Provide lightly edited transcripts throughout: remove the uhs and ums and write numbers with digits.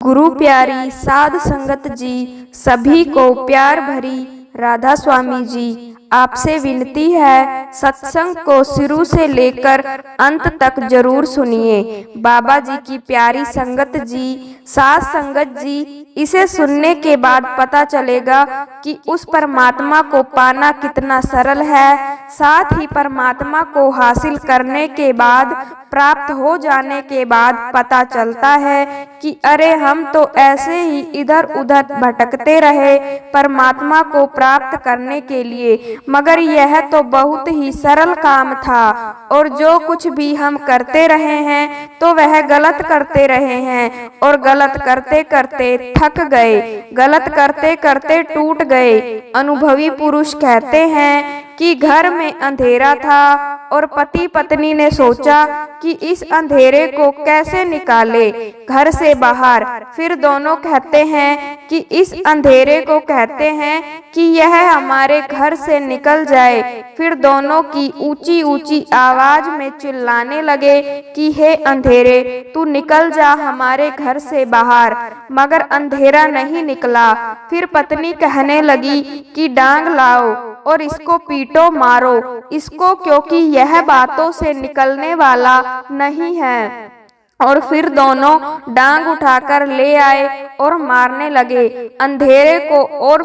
गुरु प्यारी साध संगत जी, सभी को प्यार भरी राधा स्वामी जी, आपसे विनती है सत्संग को शुरू से लेकर अंत तक जरूर सुनिए। बाबा जी की प्यारी संगत जी, साध संगत जी, इसे सुनने के बाद पता चलेगा कि उस परमात्मा को पाना कितना सरल है। साथ ही परमात्मा को हासिल करने के बाद, प्राप्त हो जाने के बाद पता चलता है कि अरे हम तो ऐसे ही इधर उधर भटकते रहे परमात्मा को प्राप्त करने के लिए, मगर यह तो बहुत ही सरल काम था और जो कुछ भी हम करते रहे हैं तो वह गलत करते रहे हैं और गलत करते करते थक गए, गलत करते करते टूट गए। अनुभवी पुरुष कहते हैं कि घर में अंधेरा था और पति पत्नी ने सोचा कि इस अंधेरे को कैसे निकाले घर से बाहर। फिर दोनों कहते हैं कि इस अंधेरे को कहते हैं कि यह हमारे घर से निकल जाए। फिर दोनों की ऊंची ऊंची आवाज में चिल्लाने लगे कि हे अंधेरे, तू निकल जा हमारे घर से बाहर, मगर अंधेरा नहीं निकला। फिर पत्नी कहने लगी कि डांग लाओ और इसको पीटो, मारो इसको, क्योंकि यह बातों से निकलने वाला नहीं है। और फिर दोनों डांग उठाकर ले आए और मारने लगे अंधेरे को। और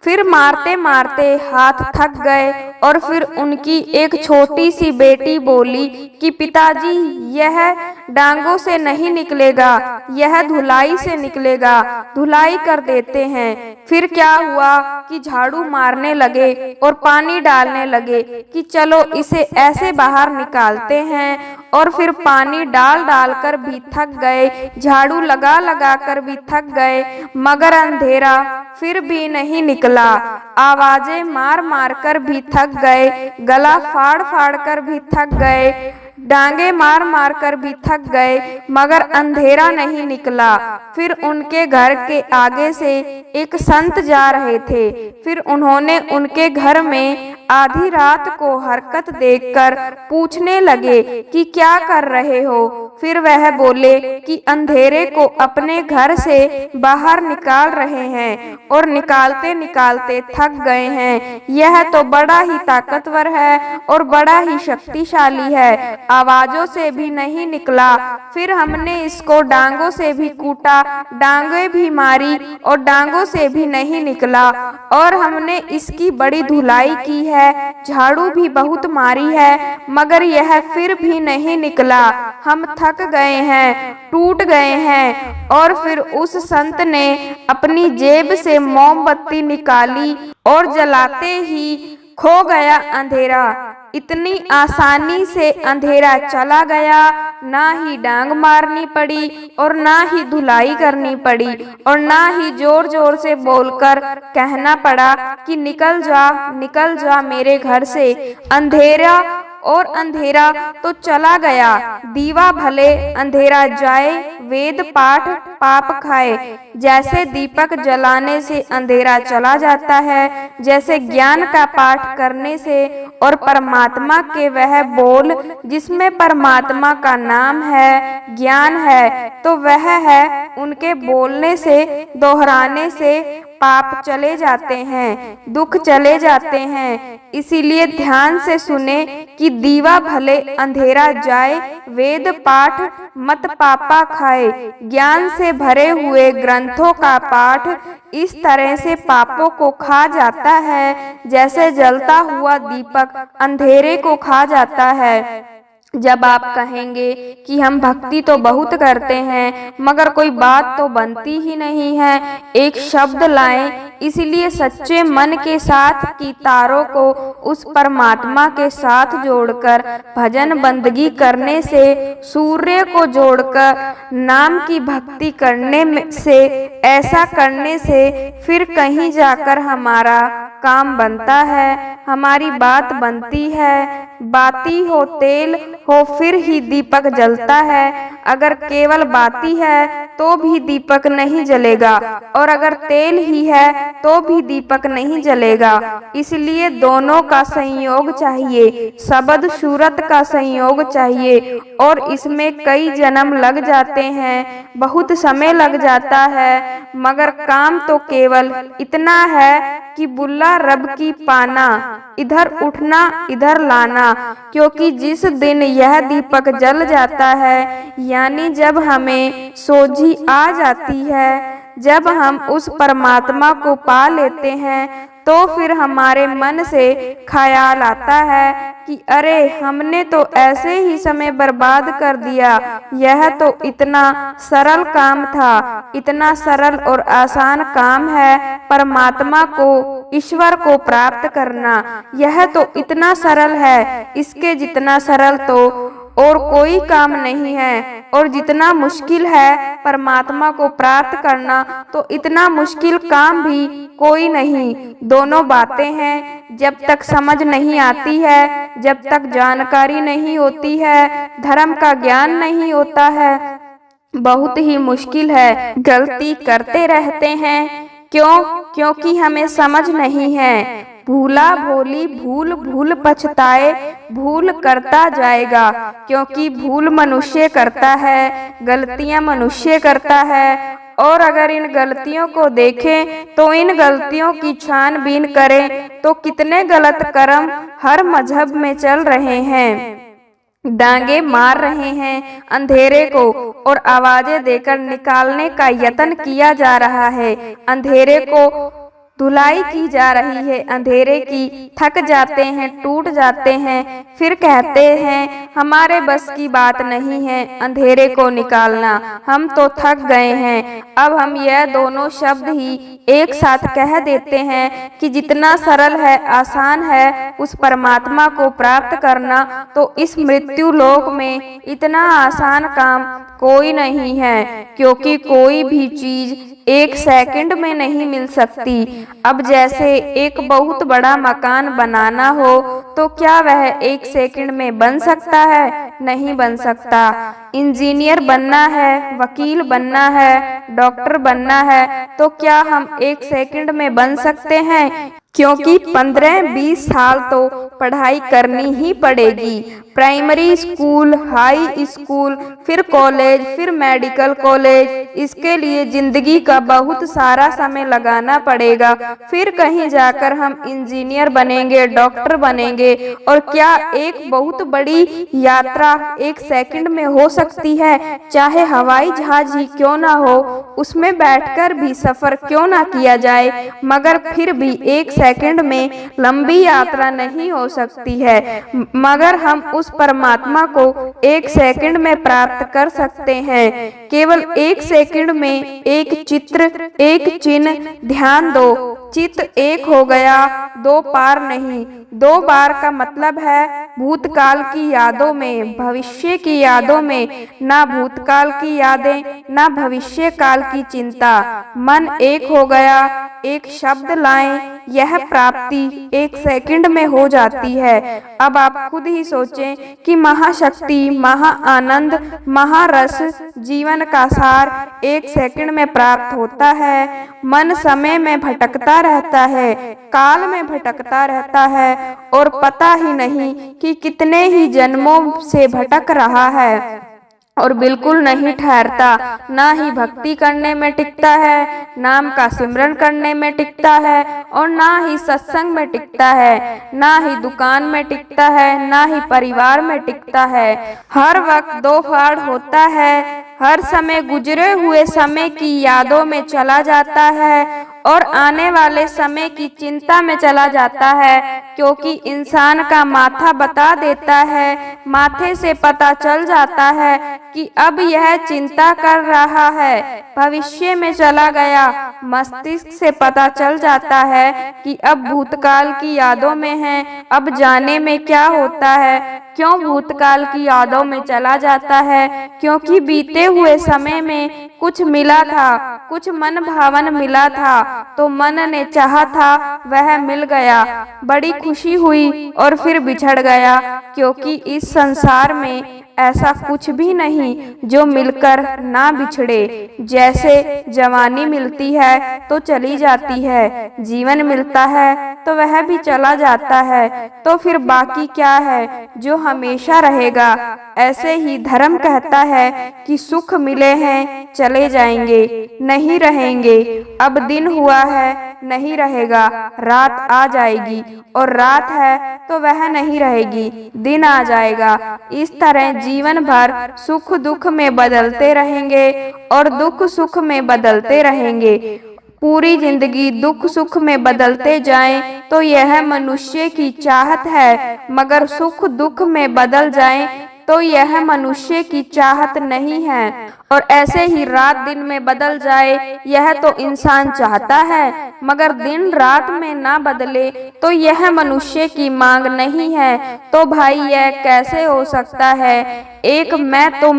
फिर मारते मारते हाथ थक गए और फिर उनकी एक छोटी सी बेटी बोली कि पिताजी, यह डांगों से नहीं निकलेगा, यह धुलाई से निकलेगा, धुलाई कर देते हैं। फिर क्या हुआ कि झाड़ू मारने लगे और पानी डालने लगे कि चलो इसे ऐसे बाहर निकालते हैं। और फिर पानी डाल डाल कर भी थक गए, झाड़ू लगा लगा कर भी थक गए, मगर अंधेरा फिर भी नहीं निकला। आवाजें मार मार कर भी थक गए, गला फाड़ फाड़ कर भी थक गए, डांगे मार मार कर भी थक गए, मगर अंधेरा नहीं निकला। फिर उनके घर के आगे से एक संत जा रहे थे। फिर उन्होंने उनके घर में आधी रात को हरकत देखकर पूछने लगे कि क्या कर रहे हो। फिर वह बोले कि अंधेरे को अपने घर से बाहर निकाल रहे हैं और निकालते निकालते थक गए हैं। यह तो बड़ा ही ताकतवर है और बड़ा ही शक्तिशाली है, आवाजों से भी नहीं निकला। फिर हमने इसको डांगों से भी कूटा, डांगें भी मारी और डांगों से भी नहीं निकला। और हमने इसकी बड़ी धुलाई की है, झाड़ू भी बहुत मारी है, मगर यह फिर भी नहीं निकला। हम थक गए हैं, टूट गए हैं। और फिर उस संत ने अपनी जेब से मोमबत्ती निकाली और जलाते ही खो गया अंधेरा। इतनी आसानी से अंधेरा चला गया, ना ही डांग मारनी पड़ी और ना ही धुलाई करनी पड़ी और ना ही जोर जोर से बोलकर कहना पड़ा कि निकल जा मेरे घर से। अंधेरा और अंधेरा तो चला गया। दीवा भले अंधेरा जाए, वेद पाठ पाप खाए। जैसे दीपक जलाने से अंधेरा चला जाता है, जैसे ज्ञान का पाठ करने से और परमात्मा के वह बोल जिसमें परमात्मा का नाम है, ज्ञान है, तो वह है उनके बोलने से, दोहराने से पाप चले जाते हैं, दुख चले जाते हैं। इसीलिए ध्यान से सुने कि दीवा भले अंधेरा जाए, वेद पाठ मत पापा खाए। ज्ञान से भरे हुए ग्रंथों का पाठ इस तरह से पापों को खा जाता है, जैसे जलता हुआ दीपक अंधेरे को खा जाता है। जब आप कहेंगे कि हम भक्ति तो बहुत करते हैं मगर कोई बात तो बनती ही नहीं है, एक शब्द लाएं। इसलिए सच्चे मन के साथ की तारों को उस परमात्मा के साथ जोड़कर भजन बंदगी करने से, सूर्य को जोड़कर नाम की भक्ति करने से, ऐसा करने से फिर कहीं जाकर हमारा काम बनता है, हमारी बात बनती है। बाती हो तेल हो फिर ही दीपक जलता है। अगर केवल बाती है तो भी दीपक नहीं जलेगा, और अगर तेल ही है तो भी दीपक नहीं जलेगा। इसलिए दोनों का संयोग चाहिए, शब्द सूरत का संयोग चाहिए। और इसमें कई जन्म लग जाते हैं, बहुत समय लग जाता है, मगर काम तो केवल इतना है कि बुल्ला रब की पाना, इधर उठना इधर लाना। क्योंकि जिस दिन यह दीपक जल जाता है, यानी जब हमें सोझी आ जाती है, जब हम उस परमात्मा को पा लेते हैं, तो फिर हमारे मन से ख्याल आता है कि अरे हमने तो ऐसे ही समय बर्बाद कर दिया। यह तो इतना सरल काम था, इतना सरल और आसान काम है परमात्मा को, ईश्वर को प्राप्त करना। यह तो इतना सरल है, इसके जितना सरल तो और कोई काम नहीं है। और जितना मुश्किल है परमात्मा को प्राप्त करना, तो इतना मुश्किल काम भी कोई नहीं। दोनों बातें हैं, जब तक समझ नहीं आती है, जब तक जानकारी नहीं होती है, धर्म का ज्ञान नहीं होता है, बहुत ही मुश्किल है। गलती करते रहते हैं, क्यों? क्योंकि हमें समझ नहीं है। भूला भोली भूल भूल पछताए, भूल करता जाएगा। क्योंकि भूल मनुष्य करता है, गलतियां मनुष्य करता है। और अगर इन गलतियों को देखें तो इन गलतियों की छानबीन करें तो कितने गलत कर्म हर मजहब में चल रहे हैं। डांगे मार रहे हैं अंधेरे को, और आवाजें देकर निकालने का यत्न किया जा रहा है। अंधेरे को धुलाई की जा रही है, अंधेरे की। थक जाते हैं, टूट जाते हैं, फिर कहते हैं हमारे बस की बात नहीं है अंधेरे को निकालना, हम तो थक गए हैं। अब हम यह दोनों शब्द ही एक साथ कह देते हैं कि जितना सरल है, आसान है उस परमात्मा को प्राप्त करना, तो इस मृत्यु लोक में इतना आसान काम कोई नहीं है। क्योंकि कोई भी चीज एक सेकंड में नहीं मिल सकती। अब जैसे एक बहुत बड़ा मकान बनाना हो, तो क्या वह एक सेकंड में बन सकता है? नहीं बन सकता। इंजीनियर बनना है, वकील बनना है, डॉक्टर बनना है, तो क्या हम एक सेकंड में बन सकते हैं? क्योंकि 15-20 साल तो पढ़ाई करनी ही पड़ेगी। प्राइमरी स्कूल, हाई स्कूल, फिर कॉलेज, फिर मेडिकल कॉलेज, इसके लिए जिंदगी का बहुत सारा समय लगाना पड़ेगा। फिर कहीं जाकर हम इंजीनियर बनेंगे, डॉक्टर बनेंगे। और क्या एक बहुत बड़ी यात्रा एक सेकंड में हो सकती है? चाहे हवाई जहाज ही क्यों ना हो, उसमें बैठकर भी सफर क्यों ना किया जाए, मगर फिर भी एक सेकंड में लंबी यात्रा नहीं हो सकती है। मगर हम उस परमात्मा को एक सेकंड में प्राप्त कर सकते हैं। केवल एक सेकंड में एक चित्र, एक चिन्ह। ध्यान दो, चित्त एक हो गया, दो पार नहीं। दो बार का मतलब है भूतकाल की यादों में, भविष्य की यादों में। ना भूतकाल की यादें, ना भविष्य काल की चिंता। मन एक हो गया, एक शब्द लाएं, यह प्राप्ति एक सेकंड में हो जाती है। अब आप खुद ही सोचें कि महाशक्ति, महा आनंद, महारस, जीवन का सार एक सेकंड में प्राप्त होता है। मन समय में भटकता रहता है, काल में भटकता रहता है, और पता ही नहीं कि कितने ही जन्मों से भटक रहा है, और बिल्कुल नहीं ठहरता। ना ही भक्ति करने में टिकता है, नाम का सिमरन करने में टिकता है, और ना ही सत्संग में टिकता है, ना ही दुकान में टिकता है, ना ही परिवार में टिकता है। हर वक्त दो फाड़ होता है, हर समय गुजरे हुए समय की यादों में चला जाता है, और आने वाले समय की चिंता में चला जाता है। क्योंकि इंसान का माथा बता देता है, माथे से पता चल जाता है कि अब यह चिंता कर रहा है, भविष्य में चला गया। मस्तिष्क से पता चल जाता है कि अब भूतकाल की यादों में है, अब जाने में क्या होता है। क्यों भूतकाल की यादों में चला जाता है? क्योंकि बीते हुए समय में कुछ मिला था, कुछ मन भावन मिला था, तो मन ने चाहा था वह मिल गया, बड़ी खुशी हुई, और फिर बिछड़ गया। क्योंकि इस संसार में ऐसा कुछ भी नहीं जो मिलकर ना बिछड़े। जैसे जवानी मिलती है तो चली जाती है, जीवन मिलता है तो वह भी चला जाता है, तो फिर बाकी क्या है जो हमेशा रहेगा। ऐसे ही धर्म कहता है कि सुख मिले हैं चले जाएंगे, नहीं रहेंगे। अब दिन हुआ है नहीं रहेगा, रात आ जाएगी, और रात है तो वह नहीं रहेगी, दिन आ जाएगा। इस तरह जीवन भर सुख दुख में बदलते रहेंगे और दुख सुख में बदलते रहेंगे। पूरी जिंदगी दुख सुख में बदलते जाएं तो यह मनुष्य की चाहत है, मगर सुख दुख में बदल जाएं तो यह मनुष्य की चाहत नहीं है। और ऐसे ही रात दिन में बदल जाए यह तो इंसान चाहता है, मगर दिन रात में ना बदले तो यह मनुष्य की मांग नहीं है। तो भाई यह कैसे हो सकता है? एक मैं तो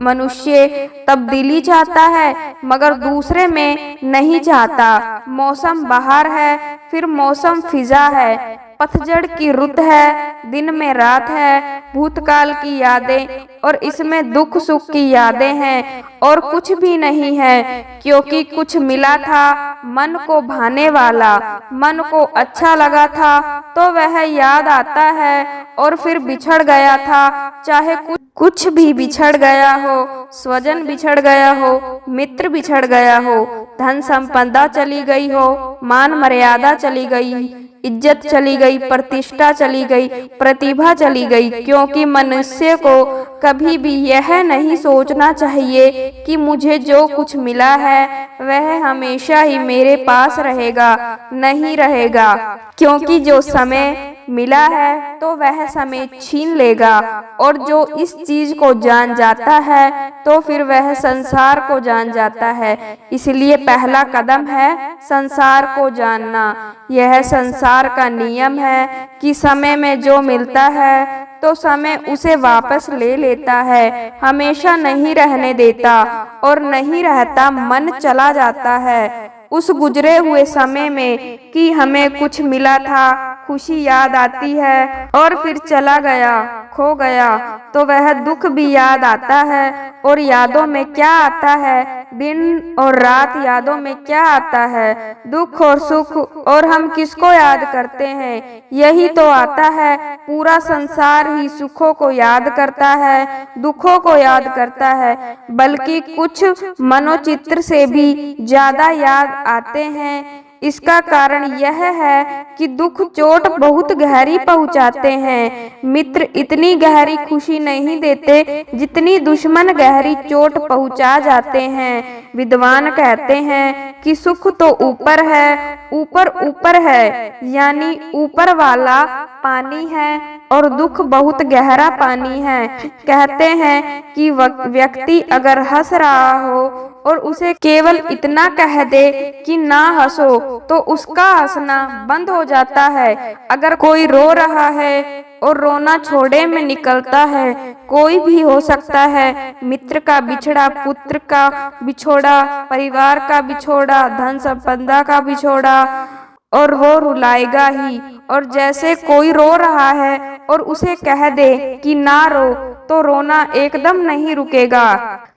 मनुष्य तब्दीली चाहता है मगर दूसरे में नहीं चाहता। मौसम बहार है फिर मौसम फिजा है, पतझड़ की रुत है, दिन में रात है, भूतकाल की यादें और इसमें दुख सुख की यादें हैं, और कुछ भी नहीं है। क्योंकि कुछ मिला था मन को भाने वाला, मन को अच्छा लगा था तो वह याद आता है, और फिर बिछड़ गया था। चाहे कुछ भी बिछड़ गया हो, स्वजन बिछड़ गया हो, मित्र बिछड़ गया हो, धन संपदा चली गई हो, मान मर्यादा चली गई, इज्जत चली गई, प्रतिष्ठा चली गई, प्रतिभा चली गई। क्योंकि मनुष्य को कभी भी यह नहीं सोचना चाहिए कि मुझे जो कुछ मिला है वह हमेशा ही मेरे पास रहेगा, नहीं रहेगा। क्योंकि जो समय मिला है तो वह समय छीन लेगा, और जो इस चीज को जान जाता है तो फिर वह संसार को जान जाता है। इसलिए पहला कदम है संसार को जानना। यह संसार का नियम है कि समय में जो मिलता है तो समय उसे वापस ले लेता है, हमेशा नहीं रहने देता, और नहीं रहता मन चला जाता है। उस गुजरे हुए समय में कि हमें कुछ मिला था, खुशी याद आती है और फिर चला गया, खो गया, तो वह दुख भी याद आता है। और यादों में क्या आता है? दिन और रात यादों में क्या आता है? दुख और सुख। और हम किसको याद करते हैं? यही तो आता है। पूरा संसार ही सुखों को याद करता है, दुखों को याद करता है, बल्कि कुछ मनोचित्र से भी ज्यादा याद आते हैं। इसका कारण यह है कि दुख चोट बहुत गहरी पहुंचाते हैं। मित्र इतनी गहरी खुशी नहीं देते जितनी दुश्मन गहरी चोट पहुंचा जाते हैं। विद्वान कहते हैं कि सुख तो ऊपर है, ऊपर ऊपर है, यानी ऊपर वाला पानी है, और दुख बहुत गहरा पानी है। कहते हैं कि व्यक्ति अगर हंस रहा हो और उसे केवल इतना कह दे कि ना हंसो तो उसका हंसना बंद हो जाता है। अगर कोई रो रहा है और रोना छोड़े में निकलता है, कोई भी हो सकता है, मित्र का बिछड़ा, पुत्र का बिछोड़ा, परिवार का बिछोड़ा, धन संपदा का बिछोड़ा, और वो रुलाएगा ही। और जैसे कोई रो रहा है और उसे कह दे कि ना रो तो रोना एकदम नहीं रुकेगा।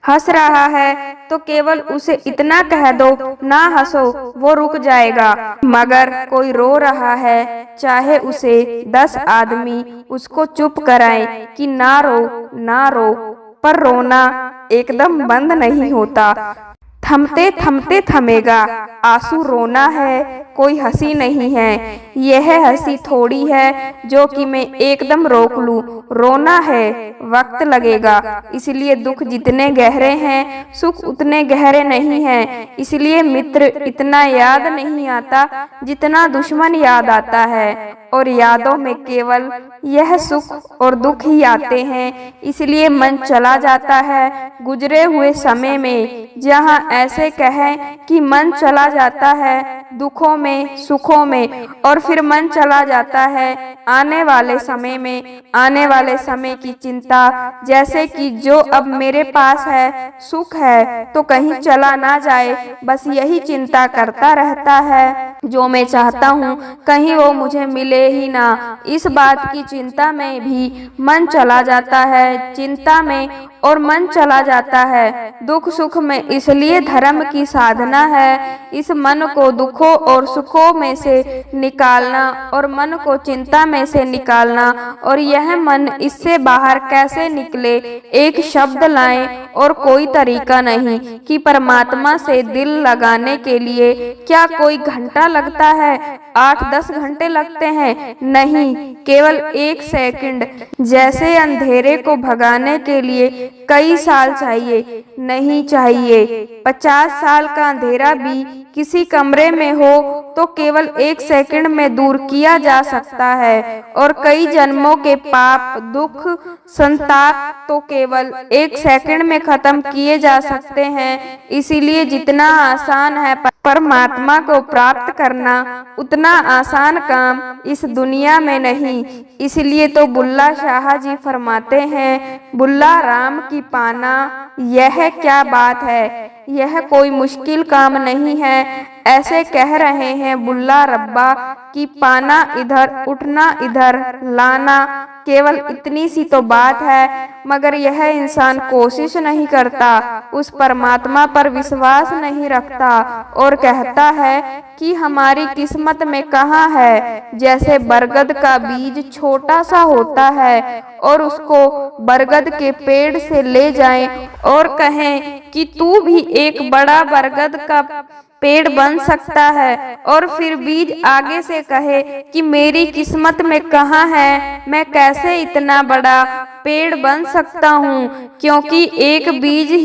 हंस रहा है तो केवल उसे इतना कह दो ना हंसो, वो रुक जाएगा। मगर कोई रो रहा है, चाहे उसे 10 आदमी उसको चुप कराएं कि ना रो ना रो, पर रोना एकदम बंद नहीं होता। थमते थमते थमेगा। आंसू रोना है, कोई हंसी नहीं है। यह हंसी थोड़ी है जो कि मैं एकदम रोक लूं। रोना है, वक्त लगेगा। इसलिए दुख जितने गहरे हैं सुख उतने गहरे नहीं हैं। इसलिए मित्र इतना याद नहीं आता जितना दुश्मन याद आता है, और यादों में केवल यह सुख और दुख ही आते हैं। इसलिए मन चला जाता है गुजरे हुए समय में। जहाँ ऐसे कहें कि मन चला जाता है दुखों में सुखों में, और फिर मन चला जाता है आने वाले समय में, आने वाले समय की चिंता। जैसे कि जो अब मेरे पास है, सुख है, तो कहीं चला ना जाए, बस यही चिंता करता रहता है। जो मैं चाहता हूँ कहीं वो मुझे मिले ही ना। इस बात की चिंता में भी मन चला जाता है, चिंता में और मन चला जाता है। दुख सुख में इसलिए धर्म की साधना है, इस मन को दुखों और सुखों में से निकालना और मन को चिंता में से निकालना। और यह मन इससे बाहर कैसे निकले, एक शब्द लाएं और कोई तरीका नहीं कि परमात्मा से दिल लगाने के लिए क्या कोई घंटा लगता है, 8-10 घंटे लगते हैं? नहीं, केवल 1 सेकंड। जैसे अंधेरे को भगाने के लिए कई साल चाहिए, नहीं चाहिए। 50 साल का अंधेरा भी किसी कमरे में हो तो केवल 1 सेकंड में दूर किया जा सकता है। और कई जन्मों के पाप दुख संताप तो केवल 1 सेकंड में खत्म किए जा सकते हैं। इसीलिए जितना आसान है परमात्मा को प्राप्त करना, उतना आसान काम इस दुनिया में नहीं। इसलिए तो बुल्ला शाह जी फरमाते हैं, बुल्ला राम की पाना यह क्या बात है, यह कोई मुश्किल काम नहीं है। ऐसे कह रहे हैं बुल्ला रब्बा कि पाना इधर उठना इधर लाना केवल इतनी सी तो बात है। मगर यह इंसान कोशिश नहीं करता, उस परमात्मा पर विश्वास नहीं रखता और कहता है कि हमारी किस्मत में कहाँ है। जैसे बरगद का बीज छोटा सा होता है और उसको बरगद के पेड़ से ले जाएं और कहें कि तू भी एक बड़ा बरगद का पेड़ बन सकता है, और फिर बीज आगे से कहे कि मेरी किस्मत में कहाँ है, मैं कैसे इतना बड़ा पेड़ बन सकता हूँ, क्योंकि एक बीज से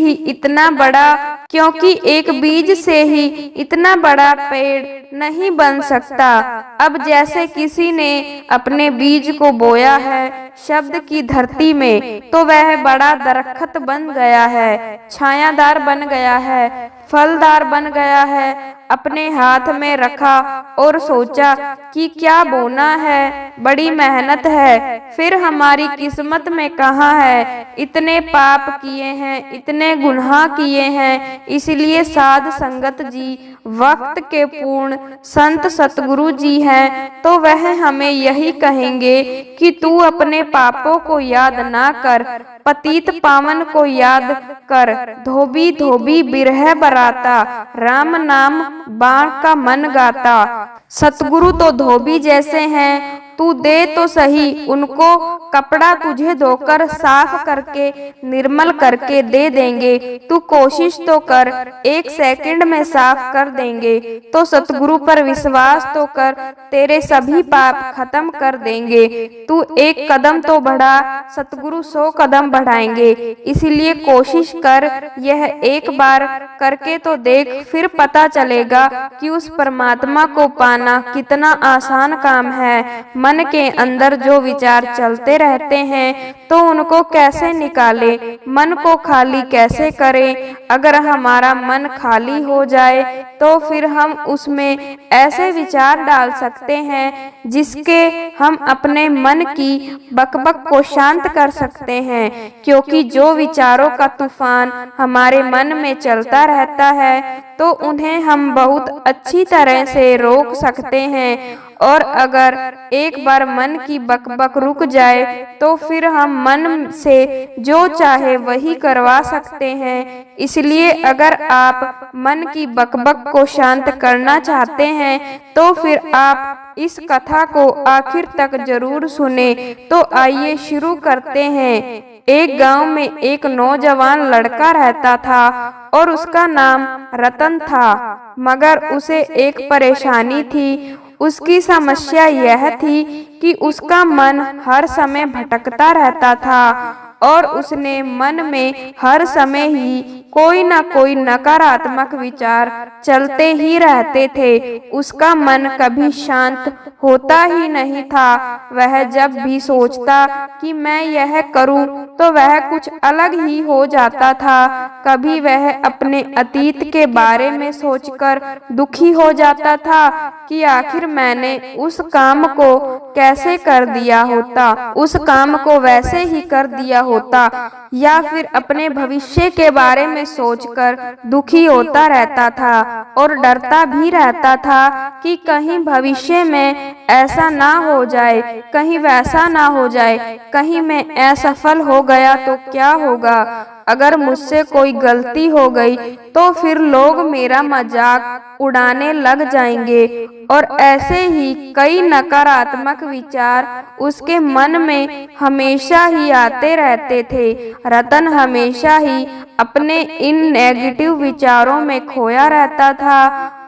ही इतना बड़ा पेड़ नहीं बन सकता। अब जैसे किसी ने अपने बीज को बोया है शब्द की धरती में, तो वह बड़ा दरख्त बन गया है, छायादार बन गया है, फलदार बन गया है। अपने हाथ में रखा और सोचा कि क्या बोना है, बड़ी मेहनत है, फिर हमारी किस्मत में कहाँ है, इतने पाप किए हैं, इतने गुनाह किए हैं। इसलिए साध संगत जी वक्त के पूर्ण संत सतगुरु जी हैं, तो वह हमें यही कहेंगे कि तू अपने पापों को याद ना कर, पतित पावन को याद कर। धोबी धोबी बिरह बराता, राम नाम बाण का मन गाता। सतगुरु तो धोबी जैसे हैं, तू दे तो सही उनको कपड़ा, तुझे धोकर साफ करके निर्मल करके दे देंगे। तू कोशिश तो कर, 1 सेकंड में साफ कर देंगे। तो सतगुरु पर विश्वास तो कर, तेरे सभी पाप खत्म कर देंगे। तू 1 कदम तो बढ़ा, सतगुरु 100 कदम बढ़ाएंगे। इसलिए कोशिश कर, यह एक बार करके तो देख, फिर पता चलेगा कि उस परमात्मा को पाना कितना आसान काम है। मन के अंदर जो विचार चलते रहते हैं तो उनको कैसे निकाले, मन को खाली कैसे करें। अगर हमारा मन खाली हो जाए तो फिर हम उसमें ऐसे विचार डाल सकते हैं जिसके हम अपने मन की बकबक को शांत कर सकते हैं। क्योंकि जो विचारों का तूफान हमारे मन में चलता रहता है तो उन्हें हम बहुत अच्छी तरह से रोक सकते हैं। और अगर एक बार मन की बकबक रुक जाए तो फिर हम मन से जो चाहे वही करवा सकते हैं। इसलिए अगर आप मन की बकबक को शांत करना चाहते हैं तो फिर आप इस कथा को आखिर तक जरूर सुने। तो आइए शुरू करते हैं। एक गांव में एक नौजवान लड़का रहता था और उसका नाम रतन था। मगर उसे एक परेशानी थी। उसकी समस्या यह थी कि उसका मन हर समय भटकता रहता था और उसने मन में हर समय ही कोई न कोई नकारात्मक विचार चलते ही रहते थे। उसका मन कभी शांत होता ही नहीं था। वह जब भी सोचता कि मैं यह करूं तो वह कुछ अलग ही हो जाता था। कभी वह अपने अतीत के बारे में सोचकर दुखी हो जाता था, कि आखिर मैंने उस काम को कैसे कर दिया होता, उस काम को वैसे ही कर दिया होता, या फिर अपने भविष्य के बारे में सोचकर दुखी होता रहता था और डरता भी रहता था कि कहीं भविष्य में ऐसा ना हो जाए, कहीं वैसा ना हो जाए, कहीं मैं असफल हो गया तो क्या होगा, अगर मुझसे कोई गलती हो गई तो फिर लोग मेरा मजाक उड़ाने लग जाएंगे। और ऐसे ही कई नकारात्मक विचार उसके मन में हमेशा ही आते रहते थे। रतन हमेशा ही अपने इन नेगेटिव विचारों में खोया रहता था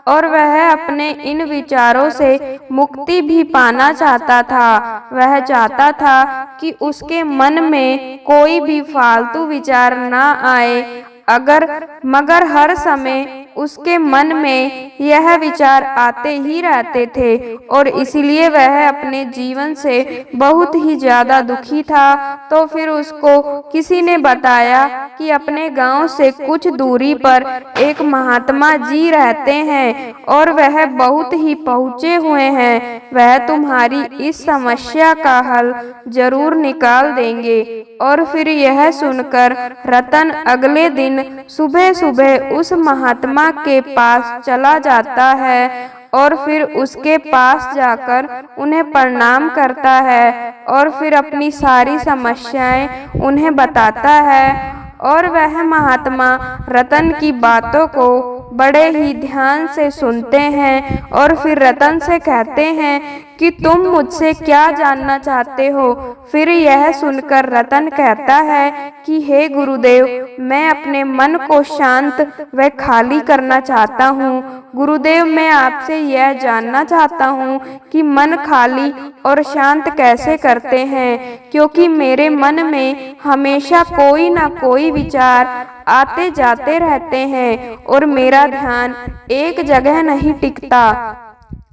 और वह अपने इन विचारों से मुक्ति भी पाना चाहता था। वह चाहता था कि उसके मन में कोई भी फालतू विचार ना आए, मगर हर समय उसके मन में यह विचार आते ही रहते थे और इसलिए वह अपने जीवन से बहुत ही ज्यादा दुखी था। तो फिर उसको किसी ने बताया कि अपने गांव से कुछ दूरी पर एक महात्मा जी रहते हैं और वह बहुत ही पहुँचे हुए हैं, वह तुम्हारी इस समस्या का हल जरूर निकाल देंगे। और फिर यह सुनकर रतन अगले दिन सुबह सुबह उस महात्मा के पास चला जाता है और फिर उसके पास जाकर उन्हें प्रणाम करता है और फिर अपनी सारी समस्याएं उन्हें बताता है। और वह महात्मा रतन की बातों को बड़े ही ध्यान से सुनते हैं और फिर रतन से कहते हैं कि तुम मुझसे क्या जानना चाहते हो। फिर यह सुनकर रतन कहता है कि हे गुरुदेव, मैं अपने मन को शांत व खाली करना चाहता हूँ। गुरुदेव, मैं आपसे यह जानना चाहता हूँ कि मन खाली और शांत कैसे करते हैं, क्योंकि मेरे मन में हमेशा कोई ना कोई विचार आते जाते रहते हैं और मेरा ध्यान एक जगह नहीं टिकता,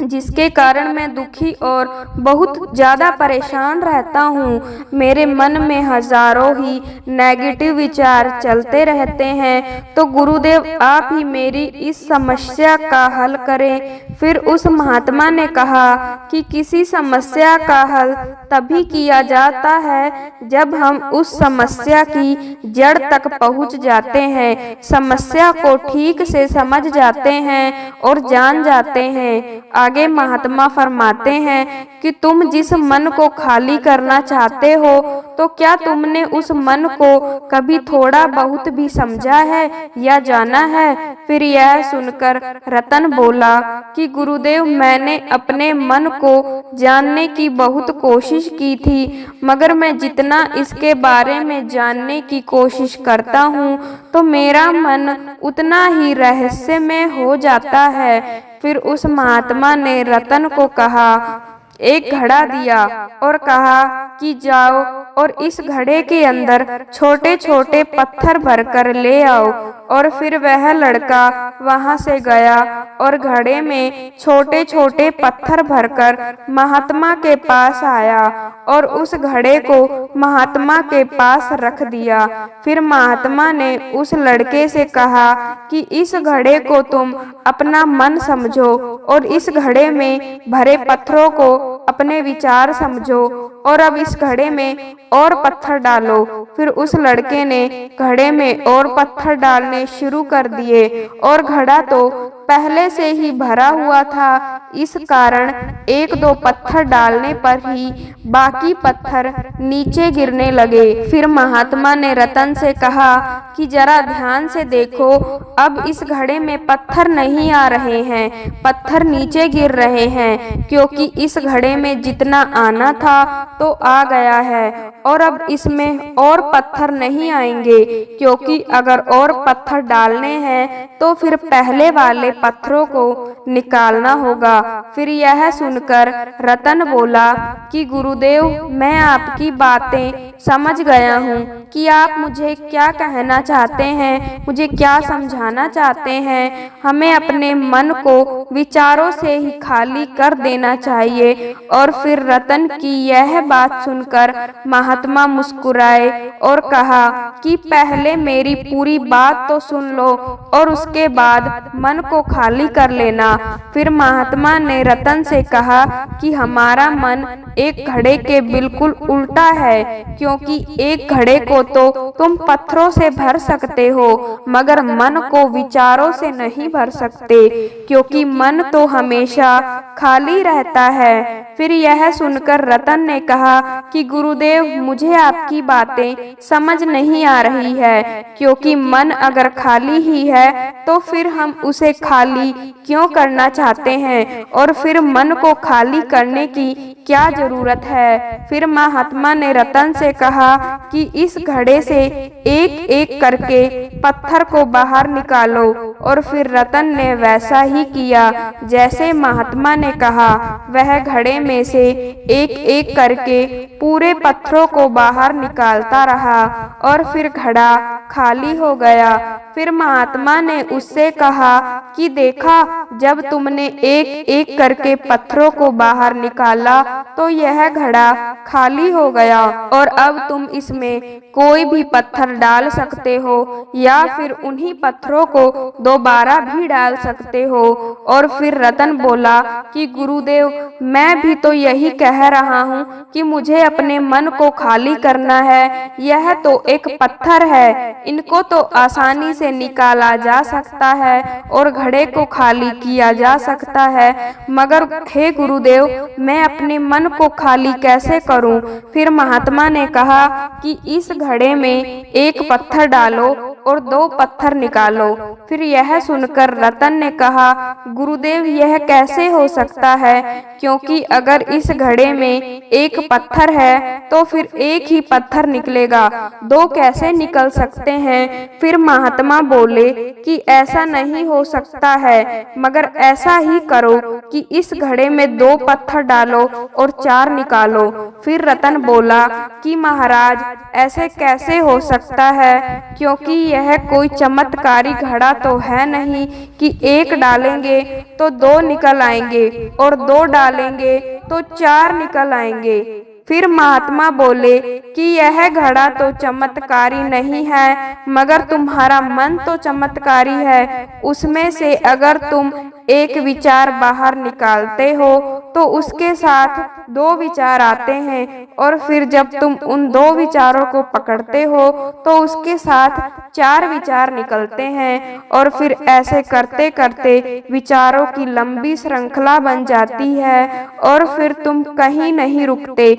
जिसके कारण मैं दुखी और बहुत ज़्यादा परेशान रहता हूँ। मेरे मन में हजारों ही नेगेटिव विचार चलते रहते हैं, तो गुरुदेव आप ही मेरी इस समस्या का हल करें। फिर उस महात्मा ने कहा कि किसी समस्या का हल तभी किया जाता है जब हम उस समस्या की जड़ तक पहुँच जाते हैं, समस्या को ठीक से समझ जाते हैं और जान जाते हैं। आगे महात्मा फरमाते हैं कि तुम जिस मन को खाली करना चाहते हो, तो क्या तुमने उस मन को कभी थोड़ा बहुत भी समझा है या जाना है। फिर यह सुनकर रतन बोला कि गुरुदेव, मैंने अपने मन को जानने की बहुत कोशिश की थी, मगर मैं जितना इसके बारे में जानने की कोशिश करता हूँ तो मेरा मन उतना ही रहस्यमय हो जाता है। फिर उस महात्मा ने रतन को कहा, एक घड़ा दिया और कहा कि जाओ और इस घड़े के अंदर छोटे छोटे पत्थर भरकर ले आओ। और फिर वह लड़का वहां से गया और घड़े में छोटे छोटे पत्थर भरकर महात्मा के पास आया और उस घड़े को महात्मा के पास रख दिया। फिर महात्मा ने उस लड़के से कहा कि इस घड़े को तुम अपना मन समझो और इस घड़े में भरे पत्थरों को अपने विचार समझो और अब इस घड़े में और पत्थर डालो। फिर उस लड़के ने घड़े में और पत्थर डालने शुरू कर दिए और घड़ा तो पहले से ही भरा हुआ था, इस कारण एक दो पत्थर डालने पर ही बाकी पत्थर नीचे गिरने लगे। फिर महात्मा ने रतन से कहा कि जरा ध्यान से देखो, अब इस घड़े में पत्थर नहीं आ रहे हैं, पत्थर नीचे गिर रहे हैं, क्योंकि इस घड़े में जितना आना था तो आ गया है और अब इसमें और पत्थर नहीं आएंगे, क्योंकि अगर और पत्थर डालने हैं तो फिर पहले वाले पत्थरों को निकालना होगा। फिर यह सुनकर रतन बोला कि गुरुदेव, मैं आपकी बातें समझ गया हूँ कि आप मुझे क्या कहना चाहते हैं, मुझे क्या समझाना चाहते हैं। हमें अपने मन को विचारों से ही खाली कर देना चाहिए। और फिर रतन की यह बात सुनकर महात्मा मुस्कुराए और कहा कि पहले मेरी पूरी बात तो सुन लो और उसके बाद मन को खाली कर लेना। फिर महात्मा ने रतन से कहा कि हमारा मन एक घड़े के बिल्कुल उल्टा है, क्योंकि एक घड़े को तो तुम पत्थरों से भर सकते हो मगर मन को विचारों से नहीं भर सकते, क्योंकि मन तो हमेशा खाली रहता है। फिर यह सुनकर रतन ने कहा कि गुरुदेव, मुझे आपकी बातें समझ नहीं आ रही है, क्योंकि मन अगर खाली ही है तो फिर हम उसे खाली क्यों करना चाहते हैं, और फिर मन को खाली करने की क्या जरूरत है। फिर महात्मा ने रतन से कहा कि इस घड़े से एक एक करके पत्थर को बाहर निकालो, और फिर रतन ने वैसा ही किया जैसे महात्मा ने कहा। वह घड़े में से एक एक करके पूरे पत्थरों को बाहर निकालता रहा और फिर घड़ा खाली हो गया। फिर महात्मा ने उससे कहा कि देखा, जब तुमने एक एक करके पत्थरों को बाहर निकाला तो यह घड़ा खाली हो गया, और अब तुम इसमें कोई भी पत्थर डाल सकते हो या फिर उन्हीं पत्थरों को दोबारा भी डाल सकते हो। और फिर रतन बोला कि गुरुदेव, मैं भी तो यही कह रहा हूँ कि मुझे अपने मन को खाली करना है। यह तो एक पत्थर है, इनको तो आसानी से निकाला जा सकता है और घड़े को खाली किया जा सकता है, मगर हे गुरुदेव, मैं अपने मन को खाली कैसे करूं? फिर महात्मा ने कहा कि इस घड़े में एक पत्थर डालो और दो पत्थर निकालो। फिर यह सुनकर रतन ने कहा, गुरुदेव, यह कैसे हो सकता है, क्योंकि अगर इस घड़े में एक पत्थर है तो फिर एक ही पत्थर निकलेगा, दो कैसे निकल सकते हैं? फिर महात्मा बोले कि ऐसा नहीं हो सकता है, मगर ऐसा ही करो कि इस घड़े में दो पत्थर डालो और चार निकालो। फिर रतन बोला कि महाराज, ऐसे कैसे हो सकता है, क्योंकि यह कोई चमत्कारी घड़ा तो है नहीं कि एक डालेंगे तो दो निकल आएंगे और दो डालेंगे तो चार निकल आएंगे। फिर महात्मा बोले कि यह घड़ा तो चमत्कारी नहीं है, मगर तुम्हारा मन तो चमत्कारी है। उसमें से अगर तुम एक विचार बाहर निकालते हो तो उसके साथ दो विचार आते हैं, और फिर जब तुम उन दो विचारों को पकड़ते हो तो उसके साथ चार विचार निकलते हैं, और फिर ऐसे करते करते विचारों की लंबी श्रृंखला बन जाती है और फिर तुम कहीं नहीं रुकते,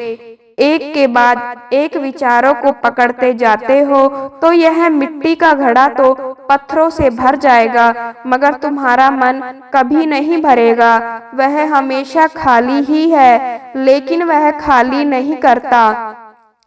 एक के बाद एक विचारों को पकड़ते जाते हो तो यह मिट्टी का घड़ा तो पत्थरों से भर जाएगा, मगर तुम्हारा मन कभी नहीं भरेगा। वह हमेशा खाली ही है, लेकिन वह खाली नहीं करता।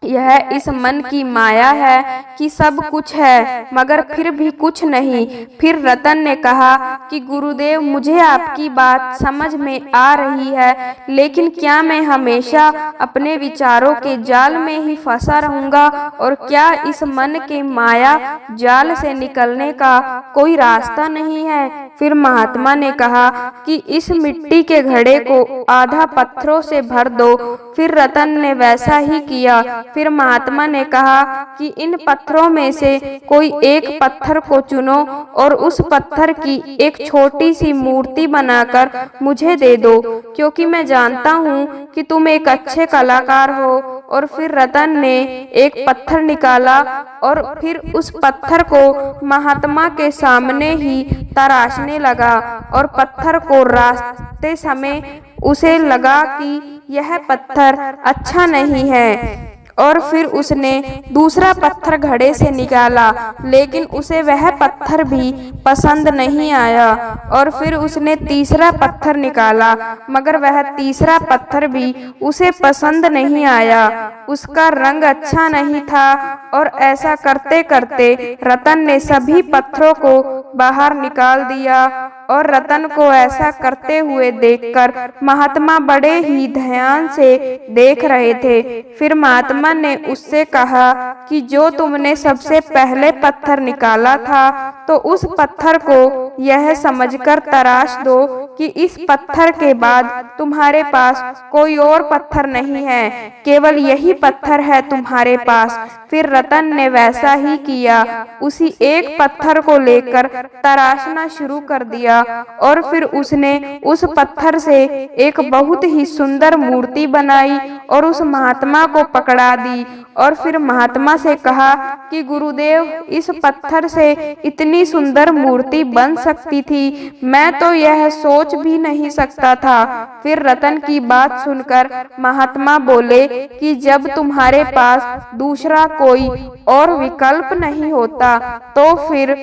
यह इस मन की माया है कि सब कुछ है मगर फिर भी कुछ नहीं। फिर रतन ने कहा कि गुरुदेव, मुझे आपकी बात समझ में आ रही है, लेकिन क्या मैं हमेशा अपने विचारों के जाल में ही फंसा रहूंगा, और क्या इस मन के माया जाल से निकलने का कोई रास्ता नहीं है? फिर महात्मा ने कहा कि इस मिट्टी के घड़े को आधा पत्थरों से भर दो। फिर रतन ने वैसा ही किया। फिर महात्मा ने कहा कि इन पत्थरों में से कोई एक पत्थर को चुनो और उस पत्थर की एक छोटी सी मूर्ति बनाकर मुझे दे दो, क्योंकि मैं जानता हूँ कि तुम एक अच्छे कलाकार हो। और फिर रतन ने एक पत्थर निकाला और फिर उस पत्थर को महात्मा के सामने ही तराशने लगा, और पत्थर को रास्ते समय उसे लगा कि यह पत्थर अच्छा नहीं है, और फिर उसने दूसरा पत्थर घड़े से निकाला, लेकिन उसे वह पत्थर भी पसंद नहीं आया। और फिर उसने तीसरा पत्थर निकाला, मगर वह तीसरा पत्थर भी उसे पसंद नहीं आया, उसका रंग अच्छा नहीं था। और ऐसा करते करते रतन ने सभी पत्थरों को बाहर निकाल दिया, और रतन को ऐसा करते हुए देखकर महात्मा बड़े ही ध्यान से देख रहे थे। फिर महात्मा ने उससे कहा कि जो तुमने सबसे पहले पत्थर निकाला था, तो उस पत्थर को यह समझकर तराश दो कि इस पत्थर के बाद तुम्हारे पास कोई और पत्थर नहीं है, केवल यही पत्थर है तुम्हारे पास। फिर रतन ने वैसा ही किया, उसी एक पत्थर को लेकर तराशना शुरू कर दिया और फिर उसने उस पत्थर से एक बहुत ही सुंदर मूर्ति बनाई और उस महात्मा को पकड़ा दी और फिर महात्मा से कहा कि गुरुदेव, इस पत्थर से इतनी सुंदर मूर्ति बन सकती थी, मैं तो यह सोच भी नहीं सकता था। फिर रतन की बात सुनकर महात्मा बोले कि जब तुम्हारे पास दूसरा कोई और विकल्प नहीं होता तो फिर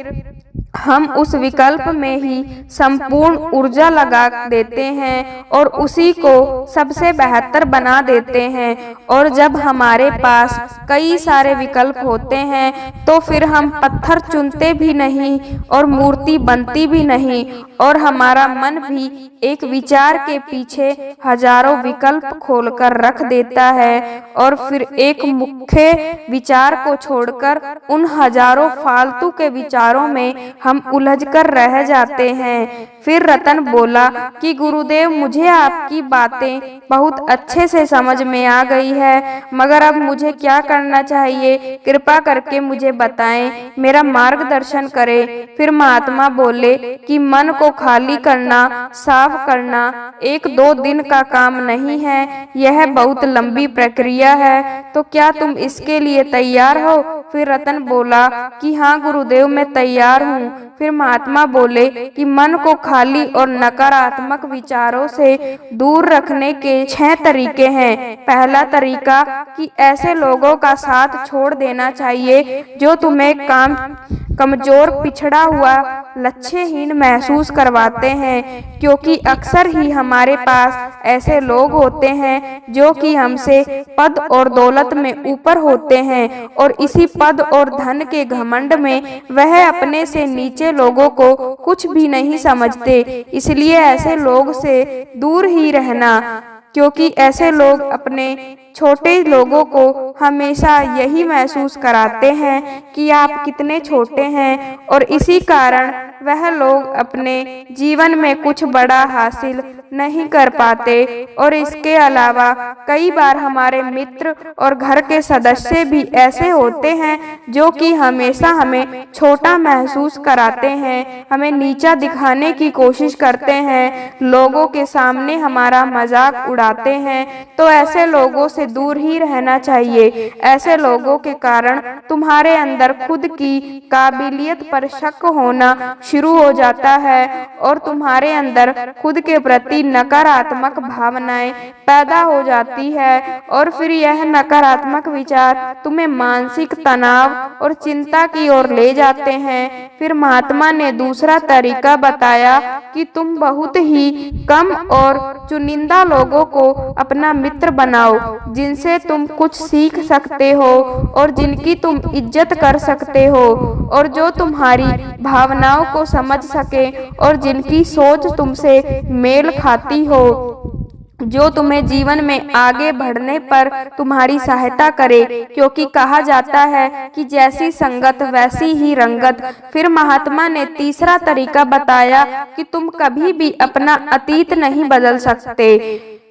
हम उस विकल्प में ही संपूर्ण ऊर्जा लगा देते हैं और उसी को सबसे बेहतर बना देते हैं। और जब हमारे पास कई सारे विकल्प होते हैं तो फिर हम पत्थर चुनते भी नहीं और मूर्ति बनती भी नहीं, और हमारा मन भी एक विचार के पीछे हजारों विकल्प खोलकर रख देता है और फिर एक मुख्य विचार को छोड़कर उन हजारों फालतू के विचारों में हम उलझकर रह जाते हैं। फिर रतन बोला कि गुरुदेव, मुझे आपकी बातें बहुत अच्छे से समझ में आ गई है, मगर अब मुझे क्या करना चाहिए, कृपा करके मुझे बताएं, मेरा मार्गदर्शन करें। फिर महात्मा बोले कि मन को खाली करना, साफ करना 1-2 दिन का काम नहीं है, यह बहुत लंबी प्रक्रिया है, तो क्या तुम इसके लिए तैयार हो? फिर रतन बोला कि हाँ गुरुदेव, मैं तैयार हूँ। फिर महात्मा बोले कि मन को खाली और नकारात्मक विचारों से दूर रखने के 6 तरीके हैं। पहला तरीका कि ऐसे लोगों का साथ छोड़ देना चाहिए जो तुम्हें कमजोर, पिछड़ा हुआ, लक्ष्यहीन महसूस करवाते हैं, क्योंकि अक्सर ही हमारे पास ऐसे लोग होते हैं जो कि हमसे पद और दौलत में ऊपर होते हैं और इसी पद और धन के घमंड में वह अपने से नीचे लोगों को कुछ भी नहीं समझते। इसलिए ऐसे लोग से दूर ही रहना, क्योंकि ऐसे लोग अपने छोटे लोगों को हमेशा यही महसूस कराते हैं कि आप कितने छोटे हैं, और इसी कारण वह लोग अपने जीवन में कुछ बड़ा हासिल नहीं कर पाते। और इसके अलावा कई बार हमारे मित्र और घर के सदस्य भी ऐसे होते हैं जो कि हमेशा हमें छोटा महसूस कराते हैं, हमें नीचा दिखाने की कोशिश करते हैं, लोगों के सामने हमारा मजाक उड़ाते हैं। तो ऐसे लोगों से दूर ही रहना चाहिए। ऐसे लोगों के कारण तुम्हारे अंदर खुद की काबिलियत पर शक होना शुरू हो जाता है और तुम्हारे अंदर खुद के प्रति नकारात्मक भावनाएं पैदा हो जाती है, और फिर यह नकारात्मक विचार तुम्हें मानसिक तनाव और चिंता की ओर ले जाते हैं। फिर महात्मा ने दूसरा तरीका बताया कि तुम बहुत ही कम और चुनिंदा लोगों को अपना मित्र बनाओ, जिनसे तुम कुछ सीख सकते हो और जिनकी तुम इज्जत कर सकते हो और जो तुम्हारी भावनाओं को समझ सके और जिनकी सोच तुमसे मेल खाती हो, जो तुम्हें जीवन में आगे बढ़ने पर तुम्हारी सहायता करे, क्योंकि कहा जाता है कि जैसी संगत वैसी ही रंगत। फिर महात्मा ने तीसरा तरीका बताया कि तुम कभी भी अपना अतीत नहीं बदल सकते,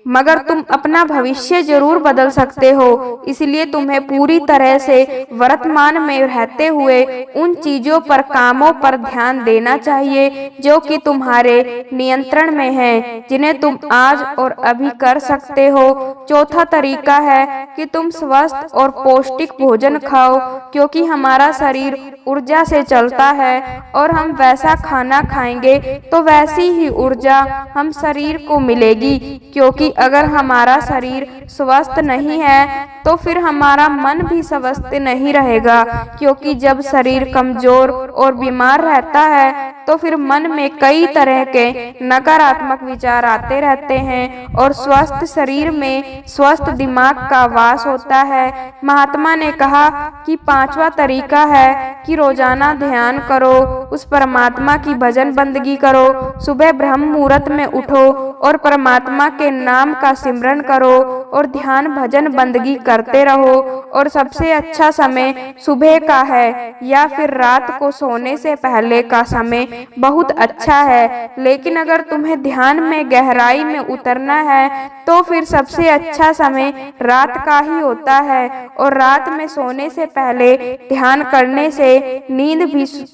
मगर तुम अपना भविष्य जरूर बदल सकते हो। इसलिए तुम्हें पूरी तरह से वर्तमान में रहते हुए उन चीजों पर, कामों पर ध्यान देना चाहिए जो कि तुम्हारे नियंत्रण में हैं, जिन्हें तुम आज और अभी कर सकते हो। चौथा तरीका है कि तुम स्वस्थ और पौष्टिक भोजन खाओ, क्योंकि हमारा शरीर ऊर्जा से चलता है और हम वैसा खाना खाएंगे तो वैसी ही ऊर्जा हम शरीर को मिलेगी। क्योंकि अगर हमारा शरीर स्वस्थ नहीं है तो फिर हमारा मन भी स्वस्थ नहीं रहेगा, क्योंकि जब शरीर कमजोर और बीमार रहता है तो फिर मन में कई तरह के नकारात्मक विचार आते रहते हैं और स्वस्थ शरीर में स्वस्थ दिमाग का वास होता है। महात्मा ने कहा कि 5वां तरीका है कि रोजाना ध्यान करो, उस परमात्मा की भजन बंदगी करो, सुबह ब्रह्म मुहूर्त में उठो और परमात्मा के नाम का सिमरन करो और ध्यान भजन बंदगी करते रहो। और सबसे अच्छा समय सुबह का है या फिर रात को सोने से पहले का समय बहुत अच्छा है। लेकिन अगर तुम्हें ध्यान में गहराई में उतरना है तो फिर सबसे अच्छा समय रात का ही होता है। और रात में सोने से पहले ध्यान करने से नींद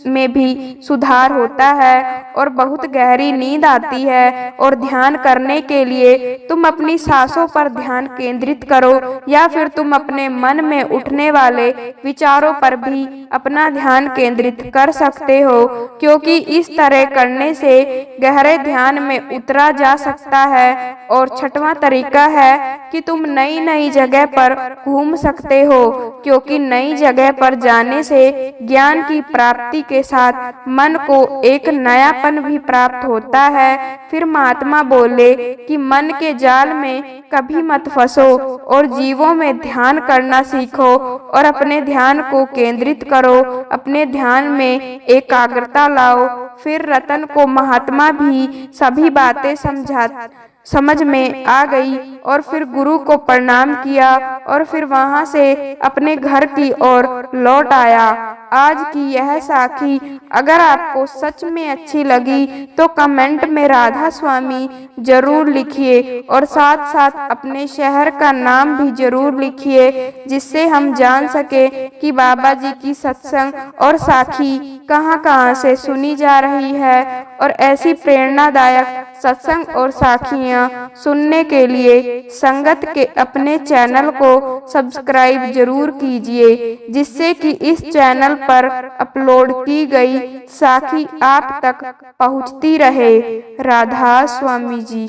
में भी सुधार होता है और बहुत गहरी नींद आती है। और ध्यान करने के लिए तुम अपनी सांसों पर ध्यान केंद्रित करो या फिर तुम अपने मन में उठने वाले विचारों पर भी अपना ध्यान केंद्रित कर सकते हो, क्योंकि इस तरह करने से गहरे ध्यान में उतरा जा सकता है। और छठवां तरीका है कि तुम नई नई जगह पर घूम सकते हो, क्योंकि नई जगह पर जाने से ज्ञान की प्राप्ति के साथ मन को एक नयापन भी प्राप्त होता है। फिर महात्मा बोले कि मन के जाल में कभी मत फंसो और जीवों में ध्यान करना सीखो और अपने ध्यान को केंद्रित करो, अपने ध्यान में एकाग्रता लाओ। फिर रतन को महात्मा भी सभी बातें समझ में आ गई और फिर गुरु को प्रणाम किया और फिर वहां से अपने घर की ओर लौट आया। आज की यह साखी अगर आपको सच में अच्छी लगी तो कमेंट में राधा स्वामी जरूर लिखिए और साथ साथ अपने शहर का नाम भी जरूर लिखिए, जिससे हम जान सके कि बाबा जी की सत्संग और साखी कहां-कहां से सुनी जा रही है। और ऐसी प्रेरणादायक सत्संग और साखियां सुनने के लिए संगत के अपने चैनल को सब्सक्राइब जरूर कीजिए, जिससे कि इस चैनल पर अपलोड की गई साखी आप तक पहुंचती रहे। राधा स्वामी जी।